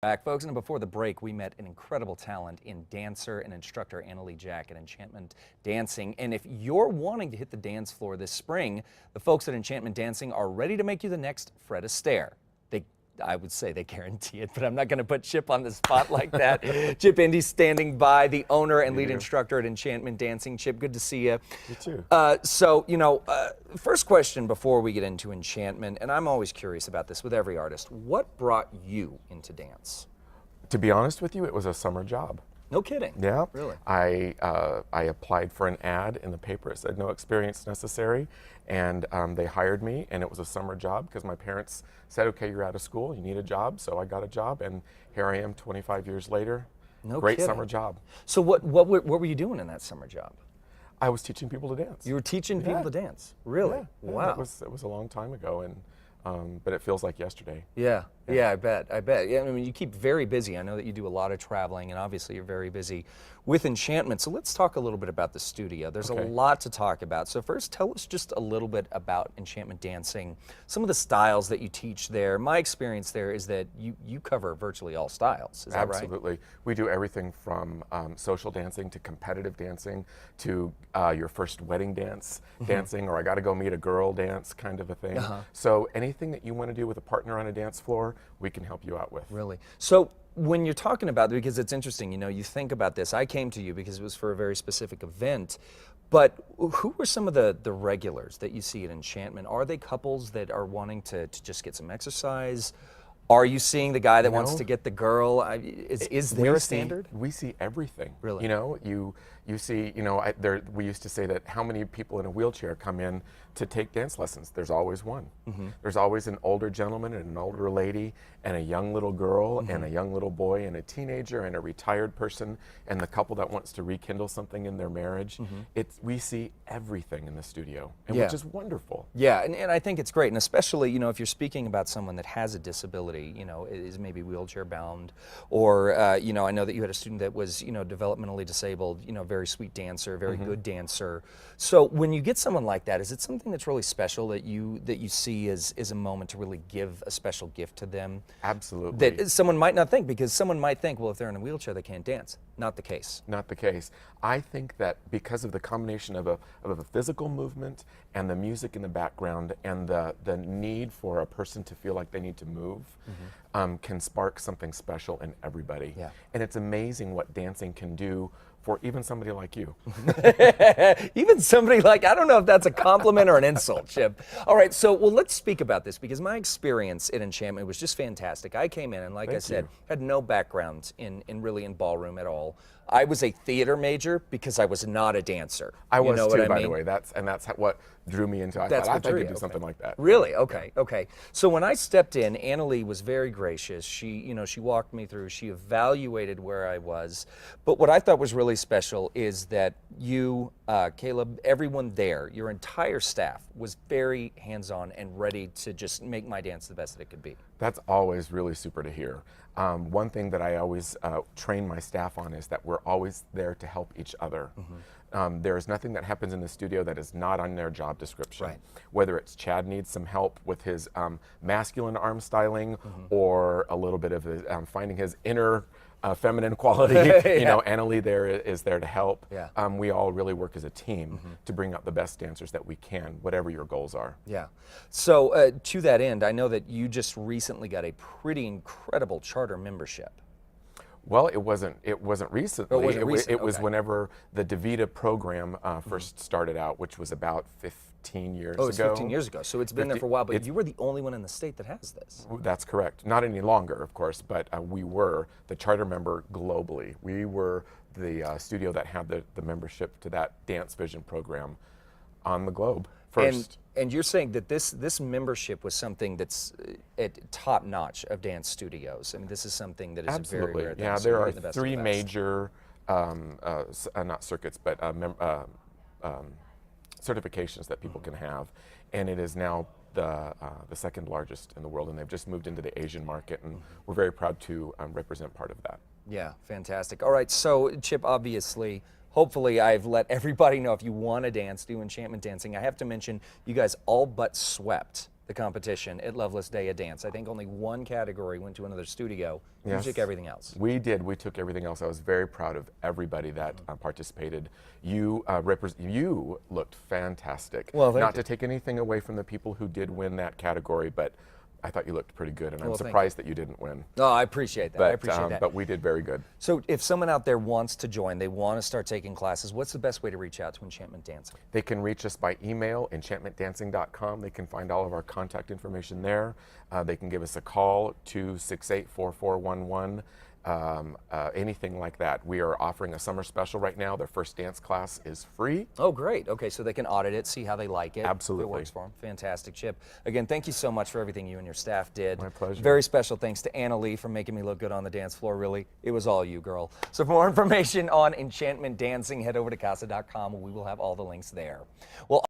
Back, folks, and before the break, we met an incredible talent in dancer and instructor Annalie Jack at Enchantment Dancing. And if you're wanting to hit the dance floor this spring, the folks at Enchantment Dancing are ready to make you the next Fred Astaire. I would say they guarantee it, but I'm not going to put Chip on the spot like that. Chip Indy's standing by, the owner and lead instructor at Enchantment Dancing. Chip, good to see you. You too. First question before we get into Enchantment, and I'm always curious about this with every artist. What brought you into dance? To be honest with you, it was a summer job. No kidding. Yeah. Really? I applied for an ad in the paper. It said no experience necessary, and they hired me, and it was a summer job because my parents said, okay, you're out of school, you need a job, so I got a job, and here I am 25 years later. No Great kidding. summer job. So what were you doing in that summer job? I was teaching people to dance. You were teaching people to dance? Really? Yeah, Wow. It was a long time ago, and but it feels like yesterday. Yeah, I bet. Yeah, I mean, you keep very busy. I know that you do a lot of traveling, and obviously you're very busy with Enchantment. So let's talk a little bit about the studio. There's a lot to talk about. So first, tell us just a little bit about Enchantment Dancing, some of the styles that you teach there. My experience there is that you cover virtually all styles. Is that right? Absolutely. We do everything from social dancing to competitive dancing to your first wedding dance dancing, or I got to go meet a girl dance kind of a thing. So anything that you want to do with a partner on a dance floor, we can help you out with. Really? So when you're talking about, because it's interesting, you know, you think about this. I came to you because it was for a very specific event, but who are some of the regulars that you see at Enchantment? Are they couples that are wanting to just get some exercise? Are you seeing the guy that wants to get the girl? Is there a standard? We see everything. Really? You know, you see, you know, we used to say that how many people in a wheelchair come in to take dance lessons? There's always one. There's always an older gentleman and an older lady and a young little girl and a young little boy and a teenager and a retired person and the couple that wants to rekindle something in their marriage. We see everything in the studio, and which is wonderful. Yeah, and I think it's great, and especially, you know, if you're speaking about someone that has a disability, you know, is maybe wheelchair bound, or you know, I know that you had a student that was, you know, developmentally disabled, you know, very sweet dancer, very good dancer. So when you get someone like that, is it something that's really special that you see as a moment to really give a special gift to them? Absolutely. That someone might not think, because someone might think, well, if they're in a wheelchair, they can't dance. Not the case. Not the case. I think that because of the combination of a physical movement and the music in the background and the need for a person to feel like they need to move can spark something special in everybody. Yeah. And it's amazing what dancing can do for even somebody like you. Even somebody like, I don't know if that's a compliment or an insult, Chip. All right, so, well, let's speak about this, because my experience at Enchantment was just fantastic. I came in, and like I said, had no background in ballroom at all. I was a theater major because I was not a dancer. I was too, by mean? the way. That's what drew me into it. I thought I could do something like that. Really? Okay, okay. So when I stepped in, Annalie was very gracious. She walked me through. She evaluated where I was. But what I thought was really special is that you, Caleb, everyone there, your entire staff was very hands-on and ready to just make my dance the best that it could be. That's always really super to hear. One thing that I always train my staff on is that we're always there to help each other. There is nothing that happens in the studio that is not on their job description. Right. Whether it's Chad needs some help with his masculine arm styling or a little bit of his, finding his inner feminine quality, you know, Annalie is there to help. Yeah. We all really work as a team to bring out the best dancers that we can, whatever your goals are. Yeah. So to that end, I know that you just recently got a pretty incredible charter membership. Well, it wasn't recently. Oh, it wasn't it was whenever the DeVita program first started out, which was about 15 years ago. Oh, it's 15 years ago. So it's been there for a while, but you were the only one in the state that has this. That's correct. Not any longer, of course, but we were the charter member globally. We were the studio that had the membership to that Dance Vision program on the globe first. And you're saying that this membership was something that's at top notch of dance studios. I mean, this is something that is absolutely very rare. Yeah, there are three major, not circuits, but certifications that people can have, and it is now the second largest in the world, and they've just moved into the Asian market, and we're very proud to represent part of that. Yeah, fantastic. All right, so Chip, obviously, hopefully I've let everybody know if you want to dance, do Enchantment Dancing. I have to mention, you guys all but swept the competition at Loveless Day of Dance. I think only one category went to another studio. Yes. You took everything else. We did. We took everything else. I was very proud of everybody that participated. You you looked fantastic. Well, thank Not you. to take anything away from the people who did win that category, but I thought you looked pretty good, and I'm Well, thank surprised that you didn't win. Oh, I appreciate that. I appreciate that. But we did very good. So if someone out there wants to join, they want to start taking classes, what's the best way to reach out to Enchantment Dancing? They can reach us by email, enchantmentdancing.com. They can find all of our contact information there. They can give us a call, 268-4411. Anything like that. We are offering a summer special right now. Their first dance class is free. Oh, great. Okay, so they can audit it, see how they like it. Absolutely. If it works for them. Fantastic, Chip. Again, thank you so much for everything you and your staff did. My pleasure. Very special thanks to Anna Lee for making me look good on the dance floor, really. It was all you, girl. So for more information on Enchantment Dancing, head over to casa.com. We will have all the links there. Well,